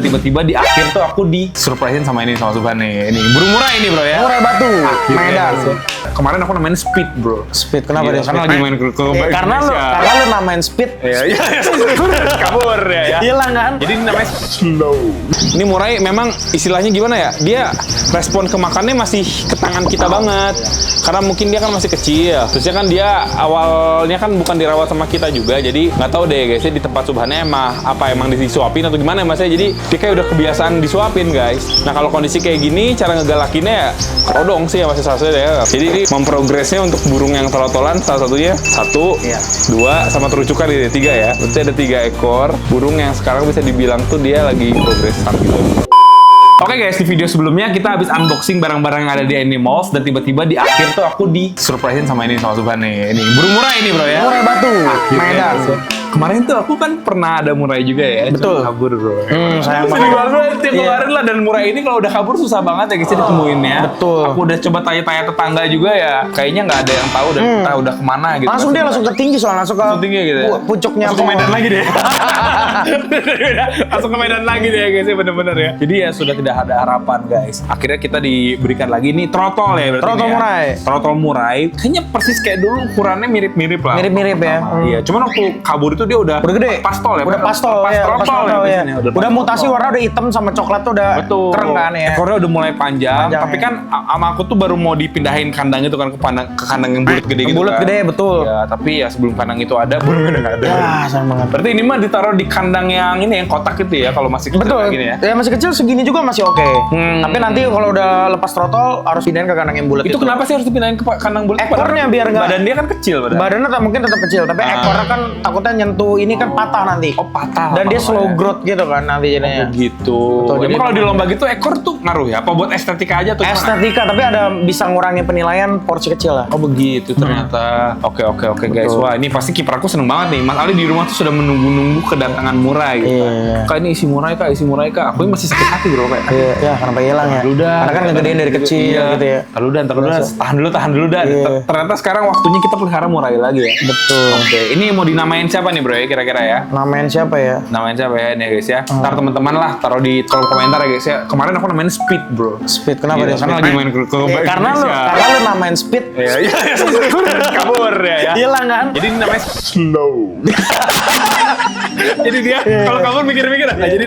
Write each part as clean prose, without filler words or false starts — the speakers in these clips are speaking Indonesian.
tiba-tiba di akhir tuh aku di surprisein sama Subhan nih. Ini burung murai ini bro ya. Murai batu, Medan. Kemarin aku namain Speed bro. Speed, kenapa dia? Karena lagi main ke Karena lu namain Speed. Iya, kabur ya. Hilang kan? Jadi ini namanya slow. Ini murai memang istilahnya gimana ya? Dia respon ke makannya masih ke tangan kita banget. Karena mungkin dia kan masih kecil. Terusnya kan dia awalnya kan bukan dirawat sama kita juga. Jadi nggak tahu deh guys, di tempat Subhannya emang disuapin atau gimana mas ya. Jadi dia kayak udah kebiasaan disuapin guys. Nah kalau kondisi kayak gini, cara ngegalakinnya ya kerodong sih ya masih salah ya. Jadi ini memprogresnya untuk burung yang trotolan salah satunya 1, 2, sama terucukan ini 3 ya. Berarti ada 3 ekor burung yang sekarang bisa dibilang tuh dia lagi progresan gitu. Oke guys, di video sebelumnya kita habis unboxing barang-barang yang ada di Animals dan tiba-tiba di akhir tuh aku di surprisein sama Subhan nih. Ini burung murai ini bro ya. Murai batu, Medan. Kemarin tuh aku kan pernah ada murai juga ya. Betul. Kabur bro. Sayang banget. banget. Kemarin lah, dan murai ini kalau udah kabur susah banget ya guys ditemuinnya. Betul. Aku udah coba tanya-tanya tetangga juga ya. Kayaknya nggak ada yang tahu dan entah udah kemana gitu. Langsung dia langsung ke tinggi soalnya, langsung ke tinggi gitu ya. Pucuknya. Langsung ke Medan lagi deh. Langsung ke Medan lagi deh guys, bener-bener ya. Jadi ya sudah tidak ada harapan guys. Akhirnya kita diberikan lagi nih trotol ya berarti. Trotol murai. Trotol murai. Kayaknya persis kayak dulu, ukurannya mirip-mirip lah. Mirip-mirip ya. Iya, cuman waktu kabur itu dia udah gede. Pastol ya. Udah pastol ya. Udah mutasi warna udah hitam sama coklat tuh udah keren kan ya. Ekornya udah mulai panjang tapi ya. kan sama aku tuh baru mau dipindahin kandang itu kan ke kandang yang bulat gede gitu. Bulat kan. gede betul. Ya, tapi ya sebelum kandang itu ada, burungnya nggak ada. Ya, sayang banget. Berarti ini mah ditaruh di kandang yang ini yang kotak gitu ya kalau masih kecil. Betul. Gini ya. Ya masih kecil segini juga masih oke. Tapi nanti kalau udah lepas trotol harus pindahin ke kandang yang bulat. Itu kenapa sih harus dipindahin ke kandang bulat? Ekornya biar nggak. Badan dia kan kecil Badannya mungkin tetap kecil, tapi ekornya kan takutnya nyentuh ini kan patah nanti. Oh patah. Dan dia slow growth gitu kan nanti jadinya. Oh gitu. Betul, Emang kalau di lomba gitu ekor tuh ngaruh ya? Apa buat estetika aja tuh? Estetika, tapi ada bisa ngurangin penilaian porsi kecil lah. Oh begitu ternyata. Oke guys. Wah ini pasti kiper aku seneng banget nih. Mas Ali di rumah tuh sudah menunggu-nunggu kedatangan murai gitu. Iya. Kak ini isi murai kak. Aku masih sakit hati bro kayak. Iya, ya kenapa hilang ya? Karena kan ngegedein dari kecil gitu ya. Tahan dulu dah. Iya. Ternyata sekarang waktunya kita pelihara murai lagi ya. Betul. Oke, ini mau dinamain siapa nih bro ya kira-kira ya? Namain siapa ya? Namain siapa ya nih guys ya? Ntar teman-teman lah taruh di kolom komentar ya guys ya. Kemarin aku namain Speed bro. Speed, kenapa dia? Karena lagi main ke karena lu namain Speed. Iya. Kabur ya. Hilang kan? Jadi ini namanya slow. Jadi dia kalau kabur mikir-mikir nggak jadi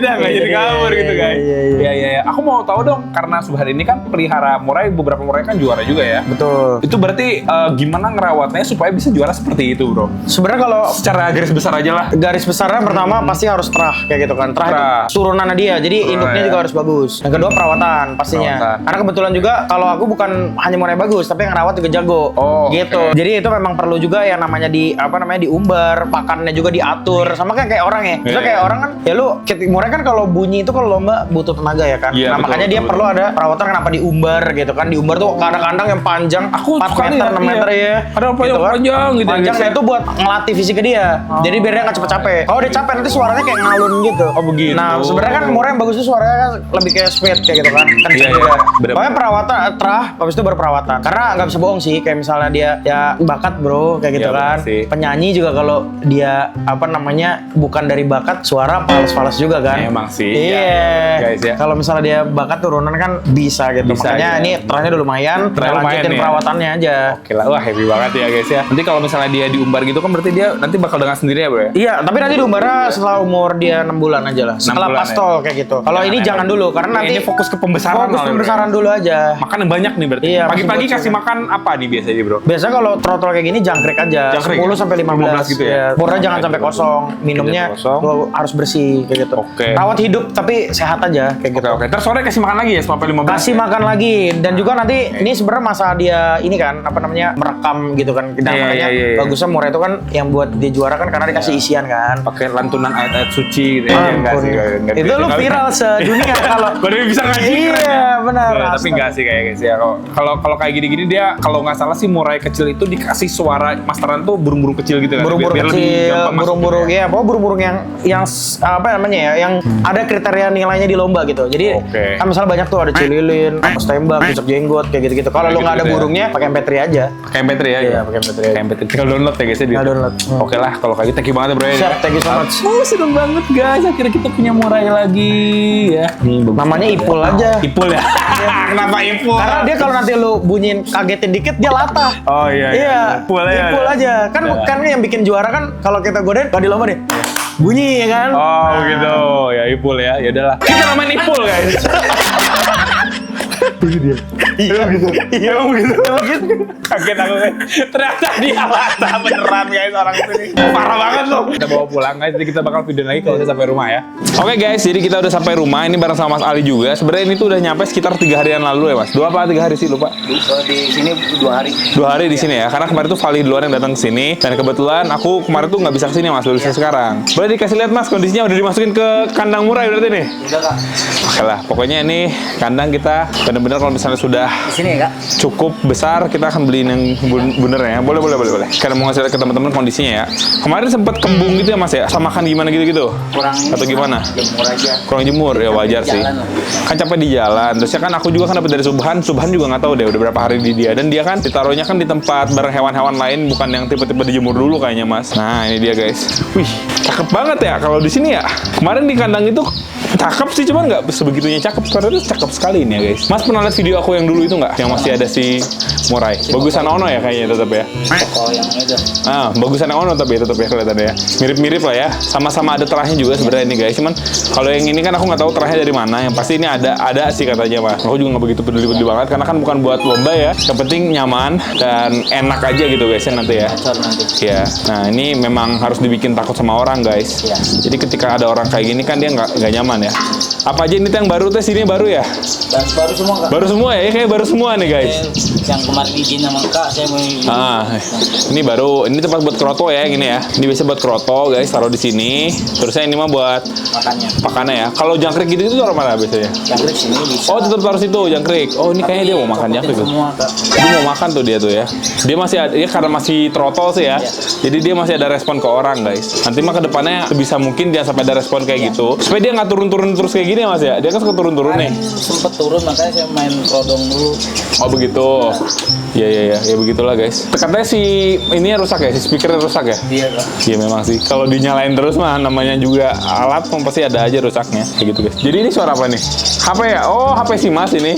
kabur gitu guys. Iya. Aku mau tahu dong karena Subhan ini kan pelihara murai, beberapa murai kan juara juga ya. Betul. Itu berarti gimana ngerawatnya supaya bisa juara seperti itu bro? Sebenarnya kalau Secara garis besar aja lah. garis besarnya pertama pasti harus terah kayak gitu kan. Terah itu turunannya dia. Jadi induknya juga harus bagus. Yang kedua perawatan pastinya. Karena kebetulan juga kalau aku bukan hanya murai bagus, tapi yang rawat juga jago. Gitu. Jadi itu memang perlu juga yang namanya diumbar, pakannya juga diatur. Sama kayak orang ya. Misalnya kayak orang kan ya lu murai kan kalau bunyi itu kalau lomba butuh tenaga ya kan. Nah, makanya dia perlu ada perawatan kenapa diumbar gitu kan. Diumbar tuh kandang-kandang yang panjang 4 meter, 6 meter ya. Ada apa yang panjang gitu. Panjangnya itu buat ngelatih fisiknya dia. Jadi biar dia nggak cepet-capek. Kalau dia capek nanti suaranya kayak ngalun gitu. Oh begitu. Nah sebenarnya kan murai yang bagus itu suaranya kan lebih kayak Speed kayak gitu kan. Iya. Pokoknya perawatan terah, habis itu baru perawatan. Karena nggak bisa bohong sih. Kayak misalnya dia ya bakat bro kayak gitu kan. Penyanyi juga kalau dia bukan dari bakat suara fals-fals juga kan. Emang sih. Iya. Guys ya. Kalau misalnya dia bakat turunan kan bisa gitu. Makanya ini terahnya udah lumayan. Lanjutin perawatannya aja. Oke lah, wah happy banget ya guys ya. Nanti kalau misalnya dia diumbar gitu kan berarti dia nanti bakal dengan sendiri ya bro ya? Iya, tapi nanti diumbarnya setelah umur dia 6 bulan aja lah. Setelah pastol kayak gitu. Kalau ini jangan dulu karena nanti ini fokus ke pembesaran. Fokus pembesaran dulu aja. Makan yang banyak nih berarti. Iya, pagi-pagi kasih makan apa nih biasanya bro? Biasanya kalau trotol kayak gini jangkrik aja. 10 sampai 15 gitu ya. Murah jangan sampai kosong. Minumnya harus bersih kayak gitu. Oke. Rawat hidup tapi sehat aja kayak gitu. Oke. Terus sore kasih makan lagi ya sampai 15. Kasih makan lagi dan juga nanti ini sebenarnya masa dia ini kan merekam gitu kan. Dan makanya bagusnya murai itu kan yang buat dia juara kan karena dikasih isian kan. Pakai lantunan ayat-ayat suci gitu ya. Itu lu viral sedunia kalau Baru bisa ngaji. Iya, benar. Tapi enggak sih kayak guys ya. Kalau kayak gini-gini dia kalau nggak salah sih murai kecil itu dikasih suara masteran tuh burung-burung kecil gitu kan. Burung-burung kecil, burung-burung ya, pokoknya burung-burung burung yang apa namanya ya, yang ada kriteria nilainya di lomba gitu. Jadi kan misalnya banyak tuh ada cililin, pas tembak, tusuk jenggot kayak gitu-gitu. Kalau lu nggak ada burungnya, pakai MP3 aja. Pakai MP3 ya? Iya, pakai MP3. Tinggal download ya guys ya. Download. Oke lah, kalau kayak gitu thank you banget ya bro. Siap, thank you so much. Seneng banget guys, akhirnya kita punya murai lagi ya. Namanya Ipul aja. Ipul ya? Kenapa Ipul? Karena dia kalau nanti lu bunyiin kagetin dikit, dia latah. Oh iya. Ipul aja. Kan yang bikin juara kan kalau kita godain, kalau di lomba nih bunyi ya kan? Oh gitu, ya Ipul ya. Ya udahlah. Kita namain Ipul guys. Iya gitu. Kaget aku guys. Ternyata dia latah beneran guys orang sini. Parah banget loh. Kita bawa pulang guys. Jadi kita bakal video lagi kalau udah sampai rumah ya. Oke guys, jadi kita udah sampai rumah. Ini bareng sama Mas Ali juga. Sebenarnya ini tuh udah nyampe sekitar 3 harian lalu ya Mas. 2 apa 3 hari sih lupa? Di sini 2 hari. 2 hari di sini ya. Karena kemarin tuh Vali duluan yang datang ke sini dan kebetulan aku kemarin tuh nggak bisa ke sini Mas. Baru bisa sekarang. Boleh dikasih lihat Mas kondisinya udah dimasukin ke kandang murai berarti nih. Udah Kak. Oke lah, pokoknya ini kandang kita bener-bener kalau misalnya sudah Di sini ya Kak. cukup besar kita akan beliin yang bener ya. Boleh. Karena mau ngasih lihat ke teman-teman kondisinya ya. Kemarin sempat kembung gitu ya Mas ya. Sama makan gimana gitu-gitu? Kurang ini, Atau gimana? Jemur aja. Kurang jemur ya wajar sih. Jalan lah. Kan capek di jalan. Terusnya kan aku juga kan dapat dari Subhan juga nggak tahu deh udah berapa hari di dia. Dan dia kan ditaruhnya kan di tempat bareng hewan-hewan lain bukan yang tiba-tiba dijemur dulu kayaknya Mas. Nah ini dia guys. Wih cakep banget ya kalau di sini ya. Kemarin di kandang itu cakep sih cuman nggak sebegitunya cakep. Sekarang itu cakep sekali ini ya guys. Mas pernah lihat video aku yang dulu itu nggak? Yang masih ada si murai. Bagusan Ono ya kayaknya tetap ya. Toko yang itu. Bagusan Ono tetap ya kelihatannya ya. Mirip-mirip lah ya. Sama-sama ada terahnya juga sebenarnya ini guys. Cuman kalau yang ini kan aku nggak tahu terahnya dari mana. Yang pasti ini ada sih katanya Mas. Aku juga nggak begitu peduli banget karena kan bukan buat lomba ya. Yang penting nyaman dan enak aja gitu guys ya nanti ya. Bocor nanti. Iya. Nah ini memang harus dibikin takut sama orang guys. Iya. Jadi ketika ada orang kayak gini kan dia nggak nyaman ya. Apa aja ini tuh yang baru tes ini baru ya? Dan baru semua Kak. Baru semua ya? Kayak baru semua nih guys. Yang kemarin izin sama Kak, saya mau izin. Ini baru, ini tempat buat kroto ya yang ini ya. Ini biasa buat kroto guys, taruh di sini. Terusnya ini mah buat makannya ya. Kalau jangkrik gitu itu taruh mana biasanya? Jangkrik sini bisa. Oh tetap taruh situ jangkrik. Oh ini kayaknya dia mau makan jangkrik tuh. Semua Kak. Dia mau makan tuh dia tuh ya. Dia masih ada, ya karena masih trotol sih ya. Jadi dia masih ada respon ke orang guys. Nanti mah kedepannya sebisa mungkin dia sampai ada respon kayak gitu. Supaya dia nggak turun-turun terus kayak gini ya Mas ya. Dia kan suka turun-turun nih. Sempet turun makanya saya main rodong dulu. Oh begitu. Ya begitulah guys. Katanya si ini rusak ya, si speakernya rusak ya? Iya Kak. Iya memang sih. Kalau dinyalain terus mah namanya juga alat pasti ada aja rusaknya. Kayak gitu guys. Jadi ini suara apa nih? HP ya? Oh HP si Mas ini.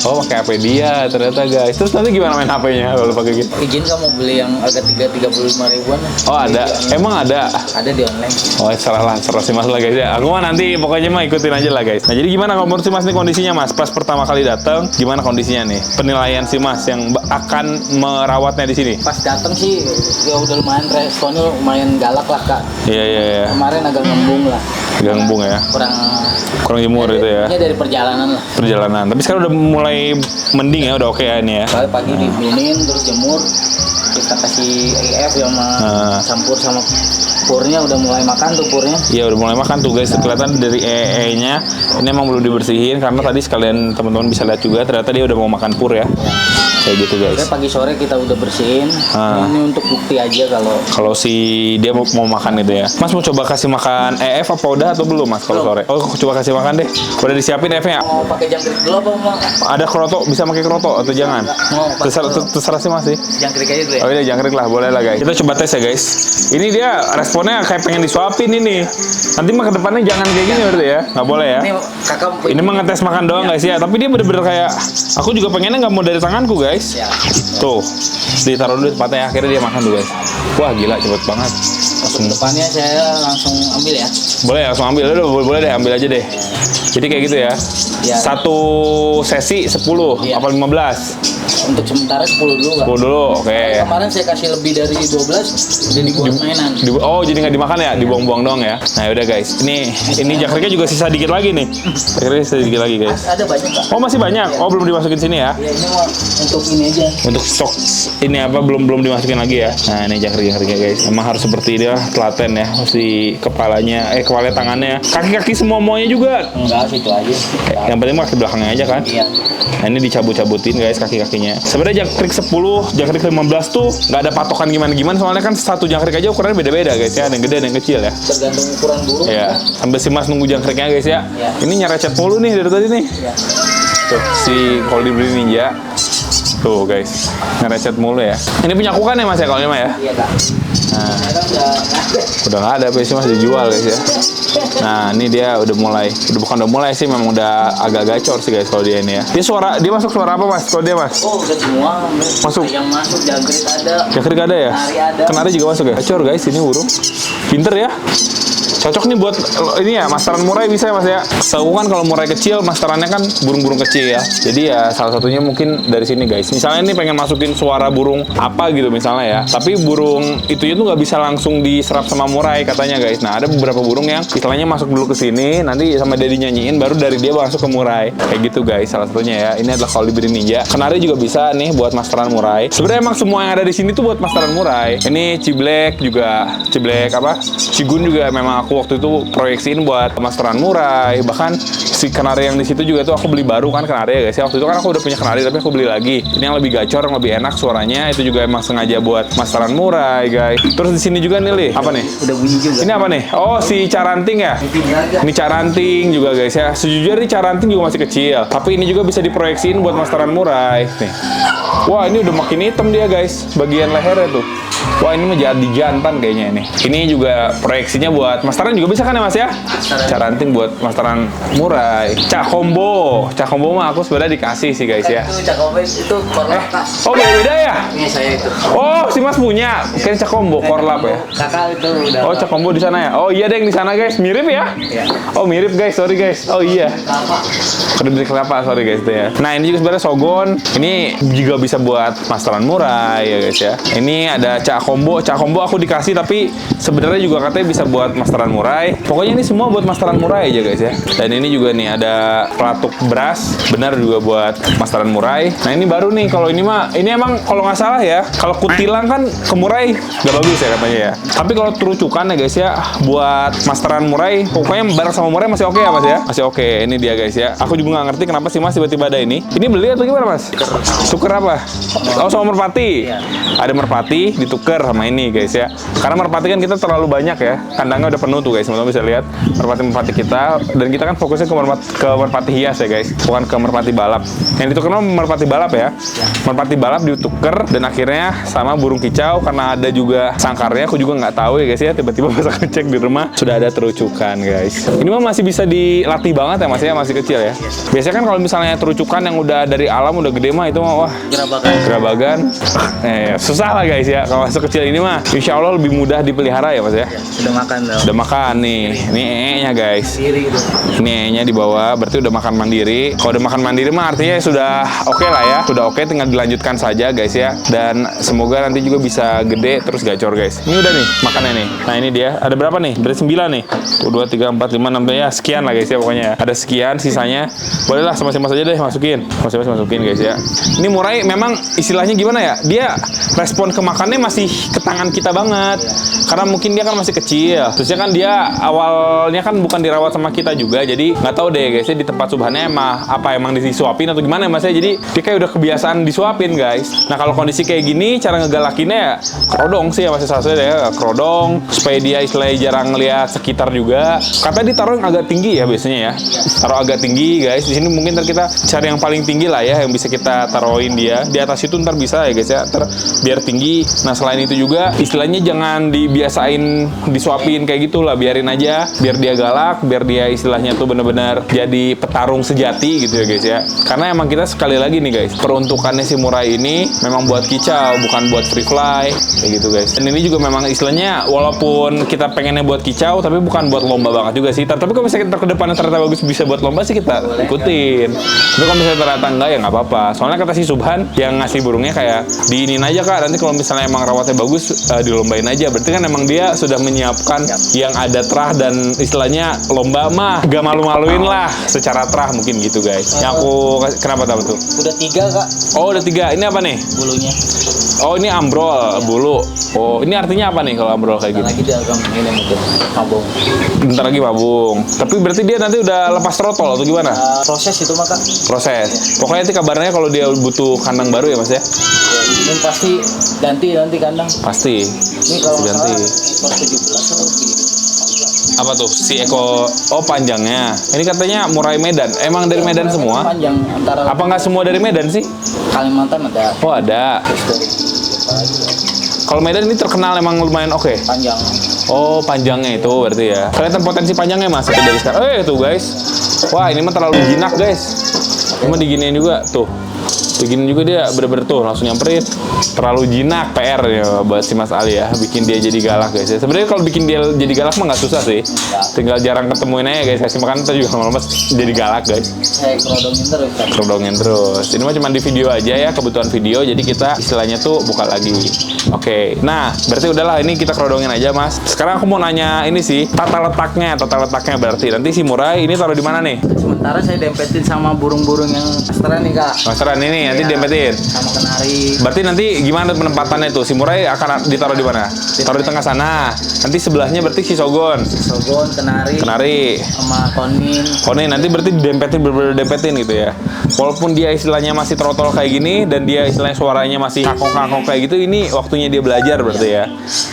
Oh pakai HP dia ternyata guys. Terus nanti gimana main HP-nya kalau pakai gitu? Izin kamu beli yang harga 35 ribuan. Oh ada. Emang ada? Ada di online. Oh serah si Mas lah guys ya. Aku mah nanti pokoknya mah ikutin aja lah guys. Nah jadi gimana kalau menurut si Mas nih kondisinya Mas? Pas pertama kali datang, gimana kondisinya nih? Penilaian si Mas yang akan merawatnya di sini? Pas datang sih ya udah lumayan responnya lumayan galak lah Kak. Iya. Kemarin agak ngembung lah. Ganggung ya. Kurang jemur gitu ya. Ini dari perjalanan lah. Perjalanan. Tapi sekarang udah mulai mending ya, udah oke ya ini ya. Soalnya pagi dibinin terus jemur, kita kasih EF yang campur sama purnya udah mulai makan tuh purnya. Iya udah mulai makan tuh guys. Kelihatan dari EE-nya ini emang belum dibersihin karena tadi sekalian teman-teman bisa lihat juga ternyata dia udah mau makan pur ya. Kayak gitu guys. Oke, pagi sore kita udah bersihin. Ini untuk bukti aja kalau si dia mau makan itu ya. Mas mau coba kasih makan EF apa udah atau belum Mas kalau sore? Oh coba kasih makan deh. Udah disiapin EF-nya. mau pakai jangkrik dulu apa mau? Ada kroto, bisa pakai kroto atau jangan? Mau Terserah sih Mas sih. jangkrik aja dulu ya. Oh iya jangkrik lah, boleh lah guys. Kita coba tes ya guys. Ini dia responnya kayak pengen disuapin ini. Nanti mah kedepannya jangan kayak gini berarti ya, nggak boleh ya. Ini kakak Ini mah ngetes makan doang guys ya. Tapi dia bener-bener kayak, aku juga pengennya nggak mau dari tanganku guys. ya. Tuh, ditaruh dulu tempatnya akhirnya dia makan tuh guys. Wah gila cepet banget. Untuk depannya saya langsung ambil ya. Boleh langsung ambil, udah boleh deh ambil aja deh. Jadi kayak gitu ya. Ya. Satu sesi 10 Iya. apa 15? Untuk sementara 10 dulu Kak. 10 dulu, oke. Kemarin saya kasih lebih dari 12 jadi dibuat mainan. Oh jadi nggak dimakan ya, dibuang-buang doang ya. Nah udah guys, ini jangkriknya juga sisa dikit lagi nih. Jangkriknya sisa dikit lagi guys. Ada banyak Kak. Oh masih banyak. Oh belum dimasukin sini ya. Ya ini mau untuk ini aja. Untuk stok ini apa belum dimasukin lagi ya. Nah ini jangkriknya guys. Emang harus seperti dia telaten ya. Mesti kepalanya, kepala tangannya, kaki-kaki semuanya juga. Enggak situ aja. Yang penting mah kaki belakangnya aja kan. Iya. Nah ini dicabut-cabutin guys kaki-kakinya. Sebenarnya jangkrik 10, jangkrik 15 tuh nggak ada patokan gimana-gimana, soalnya kan satu jangkrik aja ukurannya beda-beda guys ya, ada yang gede ada yang kecil ya. Tergantung ukuran burung. Ya, sampai si Mas nunggu jangkriknya guys ya. Ini nyerecet mulu nih dari tadi nih. Tuh, si Kolibri Ninja. Tuh guys, ngerecet mulu ya. Ini punya aku kan ya Mas ya kalau ini mah ya? Iya Kak. Nah, Udah udah nggak ada, PC Mas dijual guys ya. Nah, ini dia udah mulai, udah mulai sih, memang udah agak gacor sih guys kalau dia ini ya. Dia masuk suara apa Mas? Kalau dia Mas? Oh, udah semua. Masuk. Yang masuk jangkrik ada. Jangkrik ada ya? Kenari ada. Kenari juga masuk ya? Gacor guys ini burung. Pinter ya. Cocok nih buat ini ya, masteran murai bisa ya Mas ya. Setahu kan kalau murai kecil, masterannya kan burung-burung kecil ya. Jadi ya salah satunya mungkin dari sini guys. Misalnya ini pengen masukin suara burung apa gitu misalnya ya. Tapi burung itu nggak bisa langsung diserap sama murai katanya guys. Nah ada beberapa burung yang istilahnya masuk dulu ke sini, nanti sama dia dinyanyiin, baru dari dia masuk ke murai. Kayak gitu guys salah satunya ya. Ini adalah Kolibri Ninja. Kenari juga bisa nih buat masteran murai. Sebenarnya emang semua yang ada di sini tuh buat masteran murai. Ini Ciblek juga, Ciblek apa? Cigun juga memang aku waktu itu proyeksiin buat masteran murai. Bahkan si kenari yang di situ juga tuh aku beli baru kan kenari ya guys ya. Waktu itu kan aku udah punya kenari tapi aku beli lagi. Ini yang lebih gacor, yang lebih enak suaranya. Itu juga emang sengaja buat masteran murai guys. Terus di sini juga nih Li, apa nih? Udah bunyi juga. Ini apa nih? Oh si caranting ya? Ini caranting juga guys ya. Sejujurnya ini caranting juga masih kecil. Tapi ini juga bisa diproyeksiin buat masteran murai nih. Wah ini udah makin hitam dia guys, bagian lehernya tuh. Wah ini mah jadi jantan kayaknya ini. Ini juga proyeksinya buat masteran juga bisa kan ya Mas ya? Caranting buat masteran murai. Cak combo mah aku sebenarnya dikasih sih guys ya. Itu cakopnya itu korlap Kak. Oh beda ya? Ini saya itu. Oh si Mas punya. Kayaknya cak combo korlap ya. Kakak itu udah. Oh cak combo di sana ya? Oh iya deh di sana guys, mirip ya? Iya. Oh mirip guys, sorry guys. Oh iya. Kediri kelapa, sorry guys itu ya. Nah ini juga sebenarnya Sogon. Ini juga bisa buat masteran murai ya guys ya. Ini ada cak combo aku dikasih tapi sebenarnya juga katanya bisa buat masteran murai. Pokoknya ini semua buat masteran murai aja guys ya. Dan ini juga nih ada pelatuk beras, benar juga buat masteran murai. Nah ini baru nih, kalau ini mah ini emang kalau nggak salah ya, kalau kutilang kan ke murai nggak bagus ya katanya ya. Tapi kalau terucukan ya guys ya, buat masteran murai pokoknya bareng sama murai masih oke ya Mas ya. Masih oke. Ini dia guys ya. Aku juga nggak ngerti kenapa sih Mas tiba-tiba ada ini. Ini beli atau gimana Mas? Tuker apa? Oh sama merpati. Ada merpati ditukar sama ini guys ya. Karena merpati kan kita terlalu banyak ya. Kandangnya udah penuh tuh guys. Teman-teman bisa lihat merpati-merpati kita, dan kita kan fokusnya ke merpati hias ya guys, bukan ke merpati balap. Yang ditukar sama merpati balap ya. Merpati balap ditukar dan akhirnya sama burung kicau, karena ada juga sangkarnya. Aku juga nggak tahu ya guys ya. Tiba-tiba pas aku cek di rumah sudah ada terucukan guys. Ini mah masih bisa dilatih banget ya Mas ya, masih kecil ya. Biasanya kan kalau misalnya terucukan yang udah dari alam udah gede mah itu mah wah gerabagan. Susah lah guys ya. Kalau masih kecil ini mah insya Allah lebih mudah dipelihara ya Mas ya. Udah makan dong. Udah makan nih. Ini nya guys. Ini nya di bawah, berarti udah makan mandiri. Kalau udah makan mandiri mah artinya sudah oke lah ya. Sudah oke, tinggal dilanjutkan saja guys ya. Dan semoga nanti juga bisa gede terus gacor guys. Ini udah nih makannya nih. Nah ini dia. Ada berapa nih? Dari 9 nih. 1, 2, 3, 4, 5, 6 ya. Sekian lah guys ya pokoknya ya. Ada sekian, sisanya bolehlah sama-sama saja deh masukin. Sama-sama masukin guys ya. Ini murai memang istilahnya gimana ya? Dia respon ke makannya masih ke tangan kita banget. Karena mungkin dia kan masih kecil. Terusnya kan dia awalnya kan bukan dirawat sama kita juga. Jadi nggak tahu deh guys ya, di tempat subhannya emang disuapin atau gimana ya Mas ya. Jadi dia kayak udah kebiasaan disuapin guys. Nah kalau kondisi kayak gini, cara ngegalakinnya ya kerodong sih ya Mas ya, ya kerodong supaya dia istilahnya jarang ngeliat sekitar juga. Katanya ditaruh yang agak tinggi ya biasanya ya. Taruh agak tinggi guys. Di sini mungkin ntar kita cari yang paling tinggi lah ya, yang bisa kita taruhin dia. Di atas itu ntar bisa ya guys ya, ntar biar tinggi. Nah selain itu juga istilahnya jangan dibiasain disuapin kayak gitulah, biarin aja biar dia galak, biar dia istilahnya tuh bener-bener jadi petarung sejati gitu ya guys ya. Karena emang kita sekali lagi nih guys, peruntukannya si murai ini memang buat kicau, bukan buat free fly kayak gitu guys. Dan ini juga memang istilahnya walaupun kita pengennya buat kicau tapi bukan buat lomba banget juga sih. Tapi kalau misalnya kita ke depannya ternyata bagus bisa buat lomba sih kita ikutin. Tapi kalau misalnya ternyata enggak ya nggak apa-apa. Soalnya kata si Subhan yang ngasih burungnya kayak diinin aja Kak, nanti kalau misalnya emang rawatnya bagus dilombain aja. Berarti kan emang dia sudah menyiapkan yang ada terah dan istilahnya lomba mah gak malu-maluin lah secara terah mungkin gitu guys. Yang aku kenapa tahu tuh? Udah 3 kak Oh udah 3. Ini apa nih? bulunya. Oh ini ambrol bulu. Oh ini artinya apa nih kalau ambrol kayak gini? Lagi dia agak ini mungkin mabung. Bentar lagi mabung. Tapi berarti dia nanti udah lepas trotol atau gimana? Proses itu maka. Proses. Pokoknya nanti kabarnya kalau dia butuh kandang baru ya mas ya? Ini pasti ganti nanti kandang. Pasti. Ini kalau ganti. Ekor 17 atau begini. Apa tuh? Si Eko. Oh panjangnya. Ini katanya murai Medan. Emang dari Medan semua? Panjang antara. Apa nggak semua dari Medan sih? Kalimantan ada. Oh ada. Terus dari apa lagi ya? Kalau Medan ini terkenal emang lumayan oke. Panjang. Oh panjangnya itu berarti ya. Kelihatan potensi panjangnya mas itu dari sekarang. Tuh guys. Wah ini mah terlalu jinak guys. Cuma diginiin juga tuh. Begini juga dia bener-bener tuh langsung nyamperin. Terlalu jinak PR ya buat si Mas Ali ya, bikin dia jadi galak guys ya. Sebenarnya kalau bikin dia jadi galak mah nggak susah sih, tinggal jarang ketemuin aja guys. Kasih makan kita juga lama-lama jadi galak guys. Saya kerodongin terus kan. Kerodongin terus. Ini mah cuma di video aja ya, kebutuhan video. Jadi kita istilahnya tuh buka lagi. Oke, nah berarti udahlah ini kita kerodongin aja mas. Sekarang aku mau nanya ini sih tata letaknya berarti nanti si murai ini taruh di mana nih? Sementara saya dempetin sama burung-burung yang astral nih kak. Masteran ini nanti Iya, dempetin. Sama kenari. Berarti nanti gimana penempatannya tuh? Si murai akan ditaruh di mana? Taruh di tengah sana. Nanti sebelahnya berarti si sogon. Sogon, kenari. Kenari. Sama konin. Konin nanti berarti dempetin bener-bener dempetin gitu ya. Walaupun dia istilahnya masih trotol kayak gini dan dia istilahnya suaranya masih kakok-kakok kayak gitu, ini waktunya dia belajar berarti ya.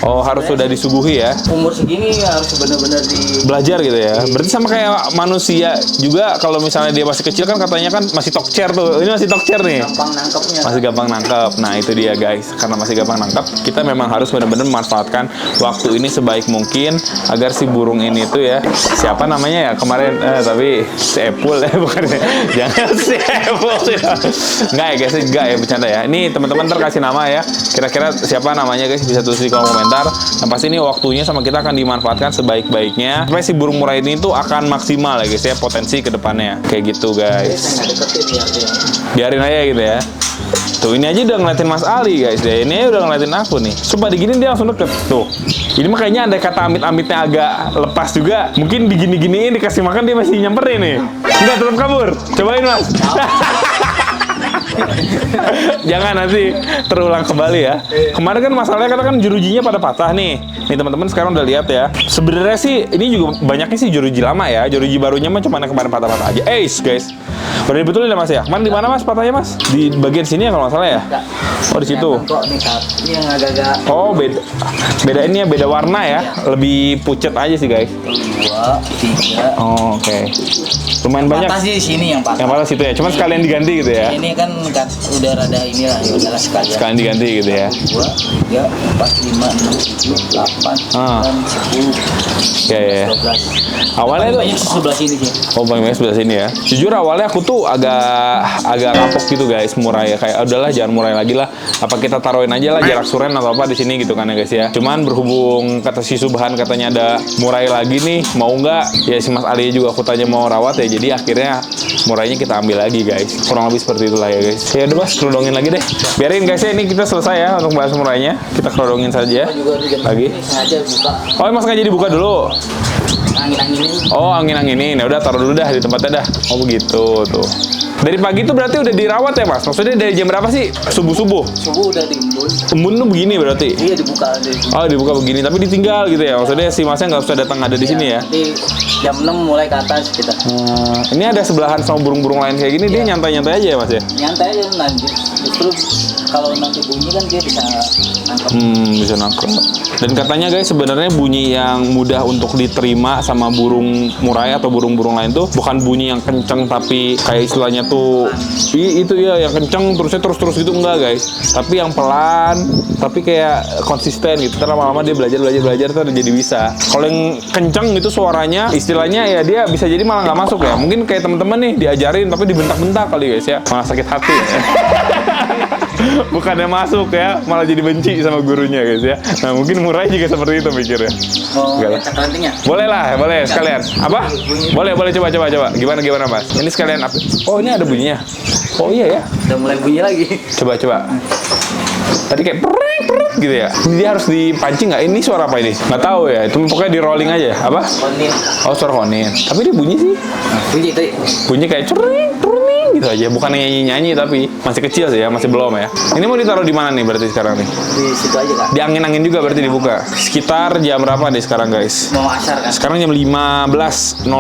Oh, harus sudah disuguhi ya. Umur segini harus benar-benar di. Belajar gitu ya. Berarti sama kayak manusia juga kalau misalnya dia masih kecil kan katanya kan masih talk chair tuh. Ini masih talk chair nih. Gampang nangkepnya. Masih gampang nangkep. Nah itu dia guys, karena masih gampang nangkep, kita memang harus benar-benar memanfaatkan waktu ini sebaik mungkin agar si burung ini tuh ya, siapa namanya ya kemarin, tapi si Epul ya bukan, jangan si Epul sih. Enggak ya guys, enggak ya, bercanda ya. Ini teman-teman ntar kasih nama ya, kira-kira siapa namanya guys, bisa tulis di kolom komentar. Yang pasti ini waktunya sama kita akan dimanfaatkan sebaik-baiknya supaya si burung murai ini tuh akan maksimal ya guys ya, potensi kedepannya kayak gitu guys. Saya nggak deketin ya. Biarin aja gitu ya. Tuh ini aja udah ngeliatin Mas Ali guys deh. Ini udah ngeliatin aku nih. Sumpah diginin dia langsung deket. Tuh. Ini makanya ada kata amit-amitnya agak lepas juga. Mungkin digini-giniin dikasih makan dia masih nyamperin nih. Enggak, tetap kabur. Cobain Mas. Jangan nanti terulang kembali ya. Kemarin kan masalahnya karena kan jerujinya pada patah nih. Nih teman-teman sekarang udah lihat ya. Sebenarnya sih ini juga banyaknya sih jeruji lama ya. Jeruji barunya mah cuma kemarin patah-patah aja. Guys. Berarti betul ya Mas ya? Kemarin di mana Mas patahnya Mas? Di bagian sini ya kalau nggak salah ya? Oh di situ. Kok nih kak? Ini yang agak-agak. Oh beda ini ya, beda warna ya. Lebih pucet aja sih guys. 2, 3. Oh oke. Lumayan banyak. Patah sih di sini yang patah. Yang patah situ ya. Cuman sekalian diganti gitu ya. Ini kan udah rada inilah ya udahlah sekalian. Sekalian diganti gitu ya. 2, 3, 4, 5, 6, 7, 8, 9, 10, Oke. 12. Awalnya tuh Banyak sebelah sini sih. Oh paling banyak sebelah sini ya. Jujur awalnya aku tuh agak kapok gitu guys, murai ya, kayak udahlah jangan murai lagi lah. Apa kita taruhin aja lah jarak suren atau apa di sini gitu kan ya guys ya. Cuman berhubung kata si Subhan katanya ada murai lagi nih, mau nggak? Ya si Mas Ali juga aku tanya mau rawat ya. Jadi akhirnya murainya kita ambil lagi guys. Kurang lebih seperti itulah ya guys. Ya udah Mas, kerodongin lagi deh. Biarin guys ya, ini kita selesai ya untuk bahas murainya. Kita kerodongin saja lagi. Ini sengaja buka Oh emang sengaja dibuka dulu. angin-anginin. Oh angin-anginin, ya udah taruh dulu dah di tempatnya dah. Oh begitu tuh. Dari pagi tuh berarti udah dirawat ya Mas? Maksudnya dari jam berapa sih? Subuh-subuh? Subuh udah diembun. Embun tuh begini berarti? Iya dibuka dari sini. Oh dibuka begini, tapi ditinggal gitu ya? Maksudnya si Masnya nggak usah datang ada di sini ya? Nanti jam 6 mulai ke atas kita. Ini ada sebelahan sama burung-burung lain kayak gini, dia nyantai-nyantai aja ya Mas ya? Nyantai aja nanti. Justru kalau nanti bunyi kan dia bisa nangkep. Bisa nangkep. Dan katanya guys sebenarnya bunyi yang mudah untuk diterima sama burung murai atau burung-burung lain tuh bukan bunyi yang kenceng tapi kayak istilahnya tuh itu ya yang kenceng terus gitu, enggak guys, tapi yang pelan tapi kayak konsisten gitu. Terus lama-lama dia belajar tuh jadi bisa. Kalau yang kenceng itu suaranya istilahnya ya dia bisa jadi malah nggak masuk ya. Mungkin kayak teman-teman nih diajarin tapi dibentak-bentak kali guys ya, malah sakit hati ya. Bukannya masuk ya, malah jadi benci sama gurunya guys ya. Nah mungkin murai juga seperti itu mikirnya. Mau Enggak lah. ngecek rantingnya? Boleh lah, boleh sekalian. Apa? Boleh coba. Gimana Mas? Ini sekalian apa? Oh ini ada bunyinya. Oh iya ya. Udah mulai bunyi lagi. Coba. Tadi kayak pring. gitu ya. Dia harus dipancing nggak? Ini suara apa ini? Nggak tahu ya. Itu pokoknya di rolling aja. Apa? Konin. Oh, suara konin. Tapi dia bunyi sih. Bunyi itu. Bunyi kayak cering gitu aja. Bukan nyanyi tapi masih kecil sih ya, masih belum ya. Ini mau ditaruh di mana nih berarti sekarang nih? Di situ aja Kak. Di angin-angin juga berarti dibuka. Sekitar jam berapa nih sekarang guys? Mau asar kan? Sekarang jam 15.02.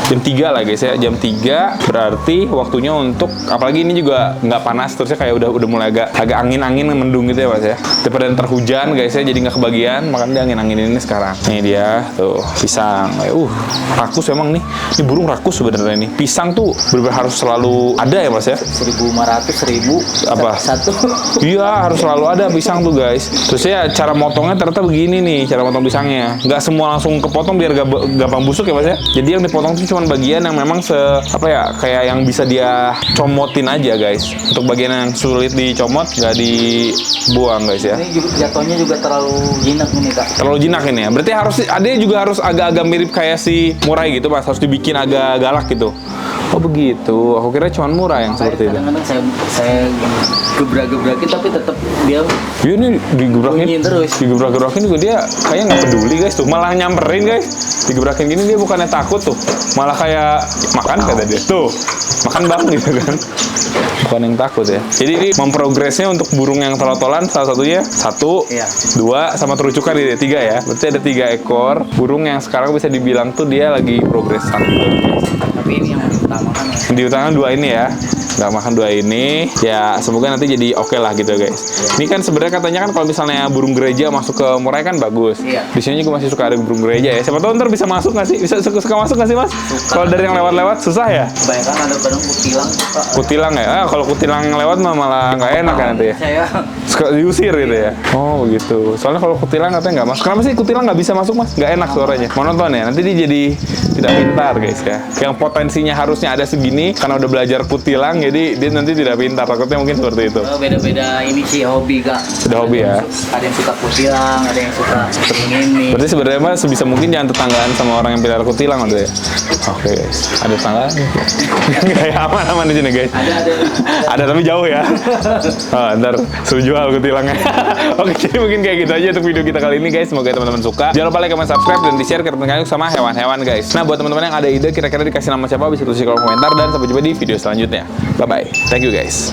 Jam 3 lah guys ya. Jam 3 berarti waktunya untuk, apalagi ini juga nggak panas, terusnya kayak udah mulai agak angin-angin mendung gitu ya Mas ya. Daripada ntar hujan guys ya, jadi nggak kebagian, makanya dia angin-angin ini sekarang. Ini dia tuh pisang. Rakus emang nih. Ini burung rakus sebenarnya nih. Pisang tuh bener-bener harus selalu ada ya Mas ya. 1.500, 1.000 Apa? satu. Iya, harus selalu ada pisang tuh guys. Terus ya cara motongnya ternyata begini nih, cara motong pisangnya. Nggak semua langsung kepotong biar gampang busuk ya Mas ya. Jadi yang dipotong tuh cuma bagian yang memang kayak yang bisa dia comotin aja guys. Untuk bagian yang sulit dicomot nggak dibuang guys ya. Ini juga jatuhnya juga terlalu jinak nih Kak. Terlalu jinak ini ya. Berarti adanya juga harus agak-agak mirip kayak si murai gitu Mas. Harus dibikin agak galak gitu. Oh begitu. Aku kira cuma murah yang seperti itu. Kadang-kadang saya gebrak-gebrakin tapi tetap dia Iya nih bunyiin terus. digebrak-gebrakin juga dia kayaknya nggak peduli guys tuh, malah nyamperin guys. Digebrakin gini dia bukannya takut tuh, malah kayak makan kata dia tuh, makan bang gitu kan. Bukan yang takut ya. Jadi ini memprogresnya untuk burung yang tolol-tolan salah satunya 1, Iya. 2 sama terucukan ini 3 ya. Berarti ada 3 ekor burung yang sekarang bisa dibilang tuh dia lagi progresan. Tapi ini yang diutamakan ya. Di utama 2 ini ya. Nggak makan 2 ini, ya semoga nanti jadi oke lah gitu guys. Ini kan sebenarnya katanya kan kalau misalnya burung gereja masuk ke murai kan bagus. Iya. Di sini juga masih suka ada burung gereja ya. Siapa tahu ntar bisa masuk nggak sih? Bisa suka masuk nggak sih Mas? Kalau dari yang lewat-lewat susah ya? Kebanyakan ada kadang kutilang Pak. Kutilang ya? Kalau kutilang yang lewat mah malah nggak enak kan nanti ya? Saya Suka diusir gitu ya? Oh begitu. Soalnya kalau kutilang katanya nggak masuk. Kenapa sih kutilang nggak bisa masuk Mas? Nggak enak suaranya. Monoton ya? Nanti dia jadi tidak pintar guys ya. Yang potensinya harusnya ada segini, karena udah belajar kutilang, jadi dia nanti tidak pintar. Takutnya mungkin seperti itu. beda-beda ini sih hobi Kak. Udah hobi ya? Ada yang suka kutilang, ada yang suka ini. Berarti sebenarnya Mas sebisa mungkin jangan tetanggaan sama orang yang pelihara kutilang gitu ya? Oke guys. Ada tetanggaan? Kayak aman-aman di sini guys. Ada tapi jauh ya. Oh, ntar suruh jual kutilangnya. Oke, jadi mungkin kayak gitu aja untuk video kita kali ini guys. Semoga teman-teman suka. Jangan lupa like, comment, subscribe, dan di-share ke teman-teman sama hewan-hewan guys. Nah, buat teman-teman yang ada ide kira-kira dikasih nama siapa, bisa tulis di kolom komentar, dan sampai jumpa di video selanjutnya. Bye-bye. Thank you guys.